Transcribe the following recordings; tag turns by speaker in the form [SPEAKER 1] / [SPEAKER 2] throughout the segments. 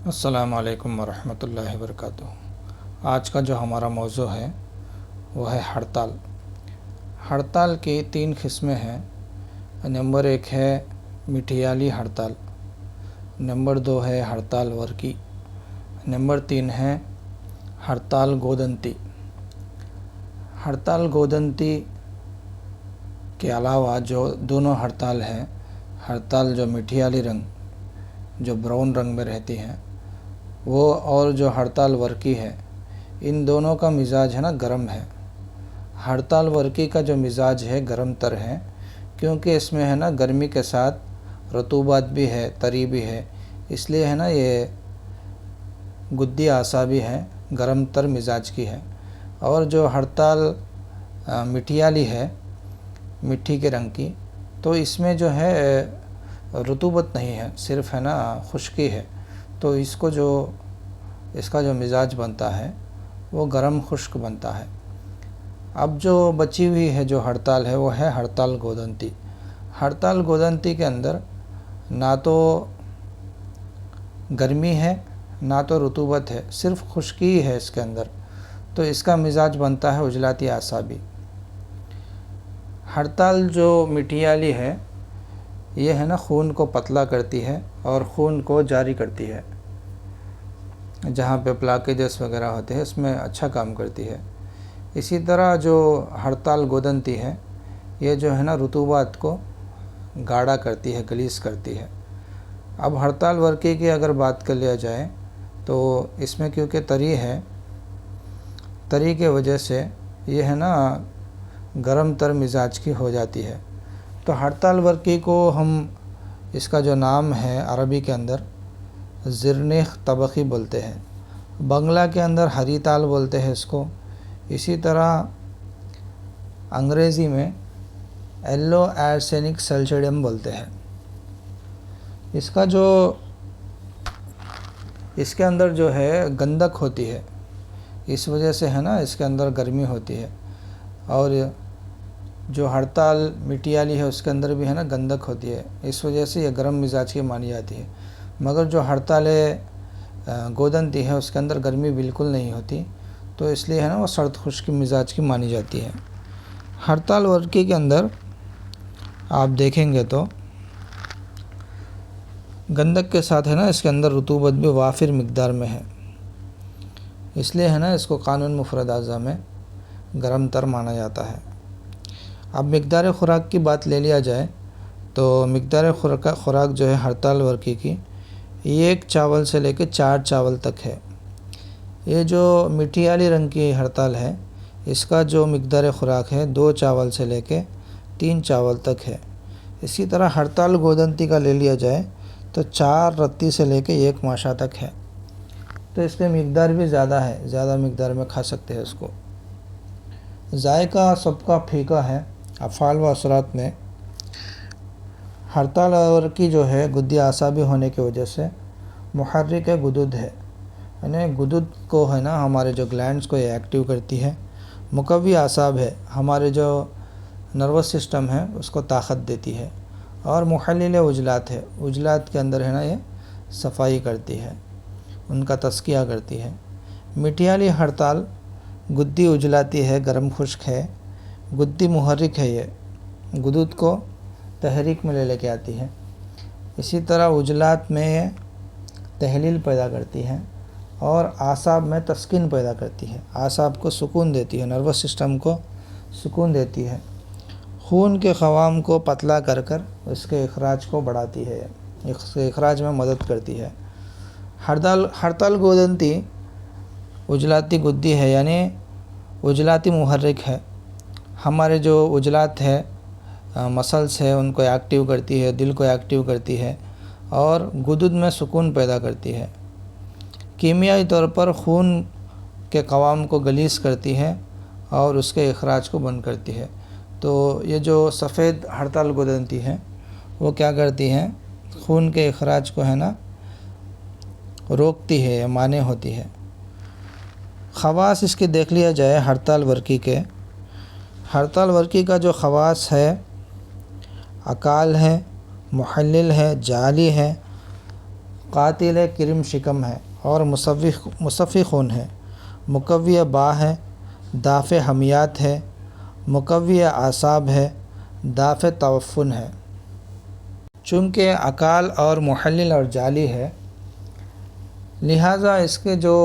[SPEAKER 1] السلام علیکم ورحمۃ اللہ وبرکاتہ۔ آج کا جو ہمارا موضوع ہے وہ ہے ہڑتال۔ ہڑتال کی 3 قسمیں ہیں۔ نمبر 1 ہے میٹھیالی ہڑتال، نمبر 2 ہے ہڑتال ورکی، نمبر 3 ہے ہڑتال گودنتی۔ ہڑتال گودنتی کے علاوہ جو دونوں ہڑتال ہیں، ہڑتال جو میٹھیالی رنگ جو براؤن رنگ میں رہتی ہیں وہ، اور جو ہڑتال ورکی ہے، ان دونوں کا مزاج ہے نا گرم ہے۔ ہڑتال ورکی کا جو مزاج ہے گرم تر ہے، کیونکہ اس میں ہے نا گرمی کے ساتھ رطوبت بھی ہے، تری بھی ہے، اس لیے ہے نا یہ گدی اعصابی ہے، گرم تر مزاج کی ہے۔ اور جو ہڑتال میٹھیالی ہے، مٹی کے رنگ کی، تو اس میں جو ہے رطوبت نہیں ہے، صرف ہے نا خشکی ہے، تو اس کا جو مزاج بنتا ہے وہ گرم خشک بنتا ہے۔ اب جو بچی ہوئی ہے جو ہڑتال ہے وہ ہے ہڑتال گودنتی۔ ہڑتال گودنتی کے اندر نہ تو گرمی ہے نہ تو رطوبت ہے، صرف خشکی ہے اس کے اندر، تو اس کا مزاج بنتا ہے عجلاتی اعصابی۔ ہڑتال جو میٹھیالی ہے یہ ہے نا خون کو پتلا کرتی ہے اور خون کو جاری کرتی ہے، جہاں پہ بلاکیجز وغیرہ ہوتے ہیں اس میں اچھا کام کرتی ہے۔ اسی طرح جو ہڑتال گودنتی ہے یہ جو ہے نا رطوبات کو گاڑھا کرتی ہے، گلیظ کرتی ہے۔ اب ہڑتال ورکی کی اگر بات کر لیا جائے تو اس میں کیونکہ تری ہے، تری کے وجہ سے یہ ہے نا گرم تر مزاج کی ہو جاتی ہے۔ تو ہڑتال ورکی کو ہم اس کا جو نام ہے عربی کے اندر زرنیخ طبقی بولتے ہیں، بنگلہ کے اندر ہری تال بولتے ہیں اس کو، اسی طرح انگریزی میں ایلو ایرسینک سلچیڈیم بولتے ہیں۔ اس کے اندر جو ہے گندک ہوتی ہے، اس وجہ سے ہے نا اس کے اندر گرمی ہوتی ہے۔ اور جو ہڑتال میٹھیالی ہے اس کے اندر بھی ہے نا گندک ہوتی ہے، اس وجہ سے یہ گرم مزاج کی مانی جاتی ہے۔ مگر جو ہڑتال گودنتی ہے اس کے اندر گرمی بالکل نہیں ہوتی، تو اس لیے ہے نا وہ سرد خشک مزاج کی مانی جاتی ہے۔ ہڑتال ورکی کے اندر آپ دیکھیں گے تو گندک کے ساتھ ہے نا اس کے اندر رطوبت بھی وافر مقدار میں ہے، اس لیے ہے نا اس کو قانون مفرد اعضاء میں گرم تر مانا جاتا ہے۔ اب مقدار خوراک کی بات لے لیا جائے تو مقدار خوراک جو ہے ہڑتال ورکی کی 1 چاول سے لے کے 4 چاول تک ہے۔ یہ جو میٹھیالی رنگ کی ہڑتال ہے اس کا جو مقدار خوراک ہے 2 چاول سے لے کے 3 چاول تک ہے۔ اسی طرح ہڑتال گودنتی کا لے لیا جائے تو 4 رتی سے لے کے 1 ماشا تک ہے، تو اس کی مقدار بھی زیادہ ہے، زیادہ مقدار میں کھا سکتے ہیں اس کو۔ ذائقہ سب کا پھیکا ہے۔ افعال و اثرات میں ہڑتال ورکی جو ہے گدی اعصابی ہونے کی وجہ سے محرک گدد ہے، یعنی گدد کو ہے نا ہمارے جو گلینڈز کو یہ ایکٹیو کرتی ہے۔ مقوی اعصاب ہے، ہمارے جو نروس سسٹم ہے اس کو طاقت دیتی ہے۔ اور محلل عجلات ہے، عجلات کے اندر ہے نا یہ صفائی کرتی ہے، ان کا تزکیہ کرتی ہے۔ میٹھیالی ہڑتال گدی عجلاتی ہے، گرم خشک ہے، گدی محرک ہے، یہ گدد کو تحریک میں لے کے آتی ہے۔ اسی طرح عجلات میں یہ تحلیل پیدا کرتی ہے اور اعصاب میں تسکین پیدا کرتی ہے، اعصاب کو سکون دیتی ہے، نروس سسٹم کو سکون دیتی ہے، خون کے قوام کو پتلا کر اس کے اخراج کو بڑھاتی ہے، اس کے اخراج میں مدد کرتی ہے۔ ہڑتال گودنتی عجلاتی گدی ہے، یعنی عجلاتی محرک ہے، ہمارے جو عجلات ہے مسلس ہے ان کو ایکٹیو کرتی ہے، دل کو ایکٹیو کرتی ہے اور گدد میں سکون پیدا کرتی ہے۔ کیمیائی طور پر خون کے قوام کو گلیظ کرتی ہے اور اس کے اخراج کو بند کرتی ہے۔ تو یہ جو سفید ہڑتال گودنتی ہے وہ کیا کرتی ہے، خون کے اخراج کو ہے نا روکتی ہے یا مانع ہوتی ہے۔ خواص اس کے دیکھ لیا جائے ہڑتال ورکی کے، ہڑتال ورکی کا جو خواص ہے اکال ہے، محلل ہے، جعلی ہے، قاتل کرم شکم ہے اور مصفی خون ہے، مقوی با ہے، دافع حمیات ہے، مقوی اعصاب ہے، دافع تعفن ہے۔ چونکہ اکال اور محلل اور جعلی ہے، لہٰذا اس کے جو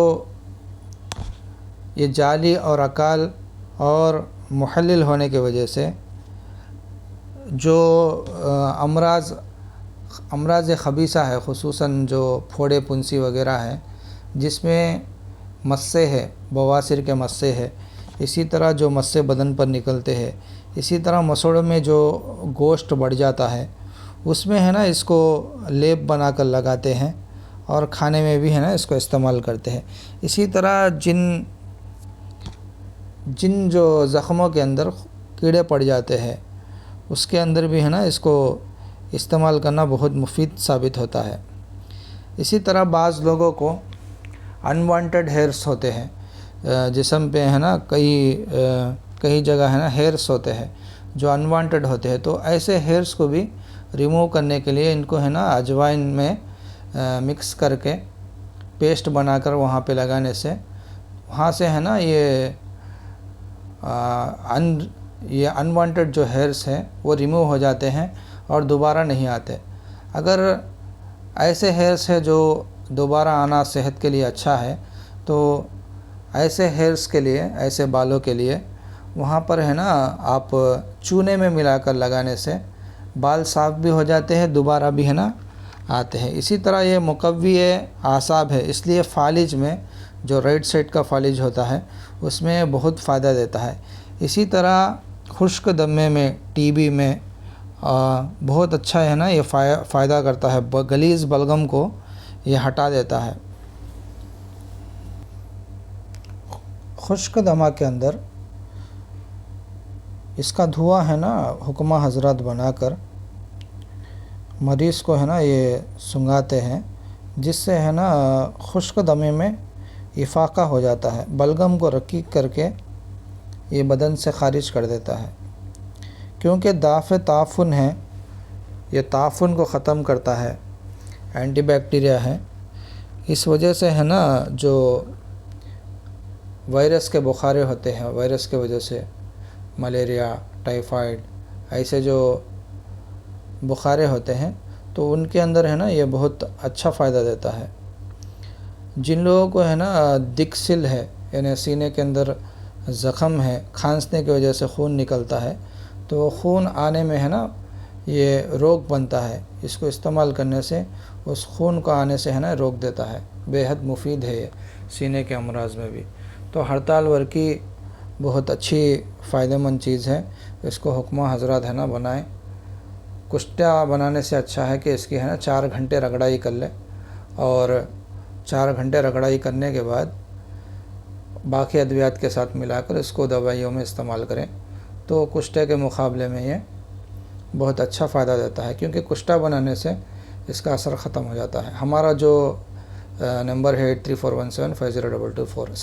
[SPEAKER 1] یہ جعلی اور اکال اور محلل ہونے کی وجہ سے جو امراض خبیثہ ہے، خصوصاً جو پھوڑے پنسی وغیرہ ہے، جس میں مسے ہے، بواسیر کے مسے ہے، اسی طرح جو مسے بدن پر نکلتے ہیں، اسی طرح مسوڑوں میں جو گوشت بڑھ جاتا ہے، اس میں ہے نا اس کو لیپ بنا کر لگاتے ہیں اور کھانے میں بھی ہے نا اس کو استعمال کرتے ہیں۔ اسی طرح جن جو زخموں کے اندر کیڑے پڑ جاتے ہیں، اس کے اندر بھی ہے نا اس کو استعمال کرنا بہت مفید ثابت ہوتا ہے۔ اسی طرح بعض لوگوں کو انوانٹڈ ہیئرس ہوتے ہیں، جسم پہ ہے نا کئی جگہ ہے نا ہیئرس ہوتے ہیں جو انوانٹڈ ہوتے ہیں، تو ایسے ہیئرس کو بھی ریموو کرنے کے لیے ان کو ہے نا اجوائن میں مکس کر کے پیسٹ بنا کر وہاں پہ لگانے سے وہاں سے ہے نا یہ انوانٹڈ جو ہیئرس ہیں وہ ریموو ہو جاتے ہیں اور دوبارہ نہیں آتے۔ اگر ایسے ہیئرس ہے جو دوبارہ آنا صحت کے لیے اچھا ہے، تو ایسے ہیئرس کے لیے، ایسے بالوں کے لیے وہاں پر ہے نا آپ چونے میں ملا کر لگانے سے بال صاف بھی ہو جاتے ہیں، دوبارہ بھی ہے نا آتے ہیں۔ اسی طرح یہ مقوی اعصاب ہے، اس لیے فالج میں جو رائٹ سائڈ کا فالج ہوتا ہے اس میں بہت فائدہ دیتا ہے۔ اسی طرح خشک دمے میں، ٹی بی میں بہت اچھا ہے نا یہ فائدہ کرتا ہے، غلیظ بلغم کو یہ ہٹا دیتا ہے۔ خشک دمہ کے اندر اس کا دھواں ہے نا حکمہ حضرات بنا کر مریض کو ہے نا یہ سنگھاتے ہیں، جس سے ہے نا خشک دمے میں افاقہ ہو جاتا ہے، بلغم کو رقیق کر کے یہ بدن سے خارج کر دیتا ہے۔ کیونکہ دافع تعفن ہے، یہ تعفن کو ختم کرتا ہے، اینٹی بیکٹیریا ہے، اس وجہ سے ہے نا جو وائرس کے بخارے ہوتے ہیں، وائرس کی وجہ سے ملیریا، ٹائیفائڈ، ایسے جو بخارے ہوتے ہیں تو ان کے اندر ہے نا یہ بہت اچھا فائدہ دیتا ہے۔ جن لوگوں کو ہے نا دکسل ہے، یعنی سینے کے اندر زخم ہے، کھانسنے کی وجہ سے خون نکلتا ہے، تو وہ خون آنے میں ہے نا یہ روک بنتا ہے، اس کو استعمال کرنے سے اس خون کو آنے سے ہے نا روک دیتا ہے، بے حد مفید ہے یہ سینے کے امراض میں بھی۔ تو ہڑتال ورکی بہت اچھی فائدہ مند چیز ہے، اس کو حکمہ حضرات ہے نا بنائیں۔ کشتہ بنانے سے اچھا ہے کہ اس کی ہے نا 4 گھنٹے رگڑائی کر لیں، اور 4 گھنٹے رگڑائی کرنے کے بعد باقی ادویات کے ساتھ ملا کر اس کو دوائیوں میں استعمال کریں، تو کشتے کے مقابلے میں یہ بہت اچھا فائدہ دیتا ہے، کیونکہ کشتہ بنانے سے اس کا اثر ختم ہو جاتا ہے۔ ہمارا جو نمبر ہے 8341750224